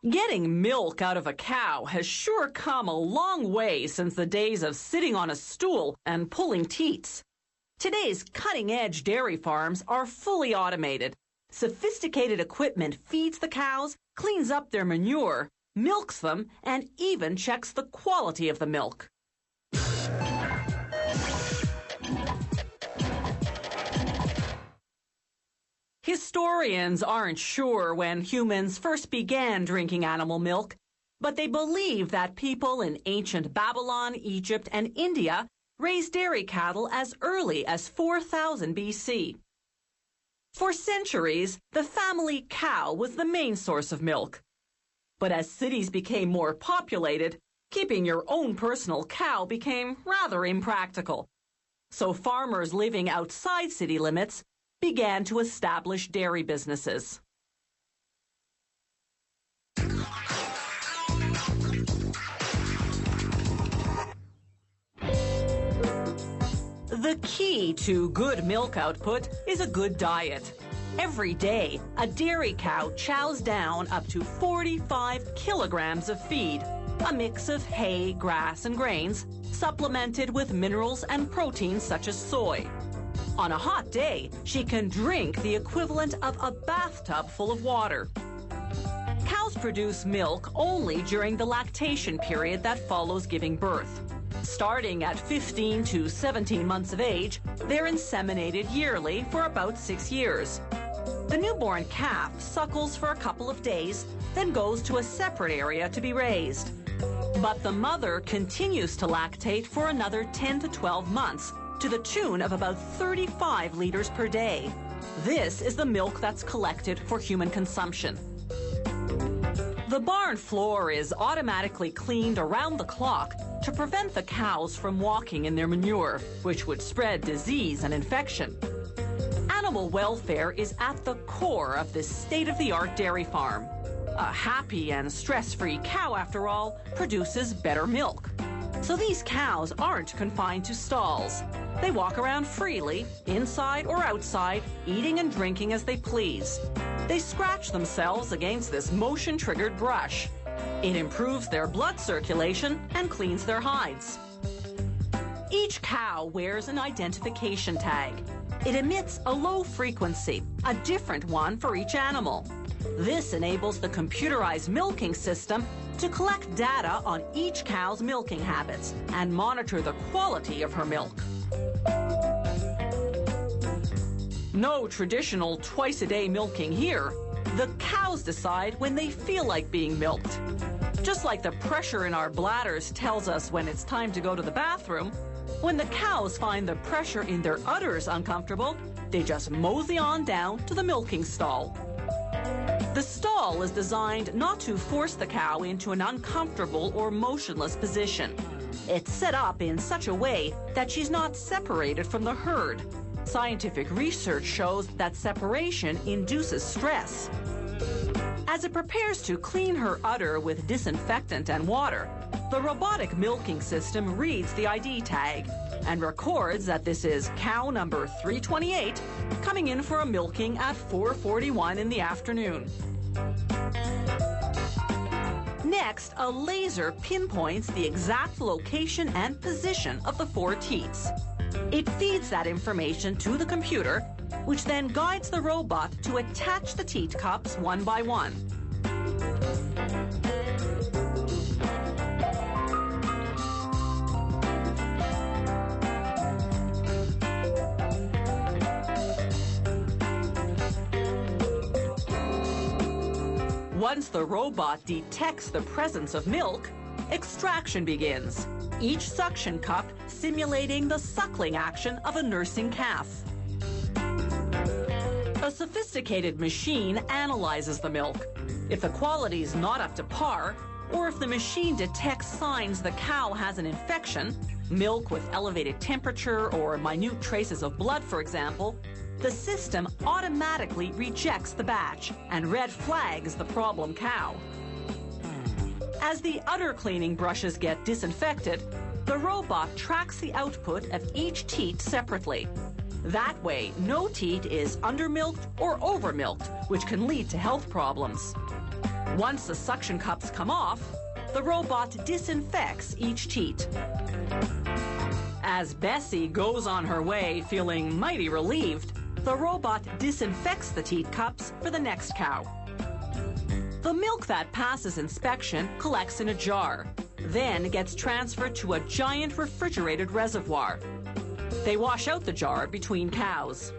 Getting milk out of a cow has sure come a long way since the days of sitting on a stool and pulling teats. Today's cutting-edge dairy farms are fully automated. Sophisticated equipment feeds the cows, cleans up their manure, milks them, and even checks the quality of the milk. Historians aren't sure when humans first began drinking animal milk, but they believe that people in ancient Babylon, Egypt, and India raised dairy cattle as early as 4000 BC. For centuries, the family cow was the main source of milk. But as cities became more populated, keeping your own personal cow became rather impractical. So farmers living outside city limits began to establish dairy businesses. The key to good milk output is a good diet. Every day, a dairy cow chows down up to 45 kilograms of feed, a mix of hay, grass, and grains, supplemented with minerals and proteins such as soy. On a hot day, she can drink the equivalent of a bathtub full of water. Cows produce milk only during the lactation period that follows giving birth. Starting at 15 to 17 months of age, they're inseminated yearly for about 6 years. The newborn calf suckles for a couple of days, then goes to a separate area to be raised. But the mother continues to lactate for another 10 to 12 months, to the tune of about 35 liters per day. This is the milk that's collected for human consumption. The barn floor is automatically cleaned around the clock to prevent the cows from walking in their manure, which would spread disease and infection. Animal welfare is at the core of this state-of-the-art dairy farm. A happy and stress-free cow, after all, produces better milk. So these cows aren't confined to stalls. They walk around freely, inside or outside, eating and drinking as they please. They scratch themselves against this motion-triggered brush. It improves their blood circulation and cleans their hides. Each cow wears an identification tag. It emits a low frequency, a different one for each animal. This enables the computerized milking system to collect data on each cow's milking habits and monitor the quality of her milk. No traditional twice-a-day milking here. The cows decide when they feel like being milked. Just like the pressure in our bladders tells us when it's time to go to the bathroom, when the cows find the pressure in their udders uncomfortable, they just mosey on down to the milking stall. The stall is designed not to force the cow into an uncomfortable or motionless position. It's set up in such a way that she's not separated from the herd. Scientific research shows that separation induces stress. As it prepares to clean her udder with disinfectant and water, the robotic milking system reads the ID tag and records that this is cow number 328 coming in for a milking at 4:41 in the afternoon. Next, a laser pinpoints the exact location and position of the 4 teats. It feeds that information to the computer, which then guides the robot to attach the teat cups one by one. Once the robot detects the presence of milk, extraction begins, each suction cup simulating the suckling action of a nursing calf. A sophisticated machine analyzes the milk. If the quality is not up to par, or if the machine detects signs the cow has an infection, milk with elevated temperature or minute traces of blood, for example, the system automatically rejects the batch and red flags the problem cow. As the udder cleaning brushes get disinfected, the robot tracks the output of each teat separately. That way, no teat is undermilked or overmilked, which can lead to health problems. Once the suction cups come off, the robot disinfects each teat. As Bessie goes on her way feeling mighty relieved, the robot disinfects the teat cups for the next cow. The milk that passes inspection collects in a jar, then gets transferred to a giant refrigerated reservoir. They wash out the jar between cows.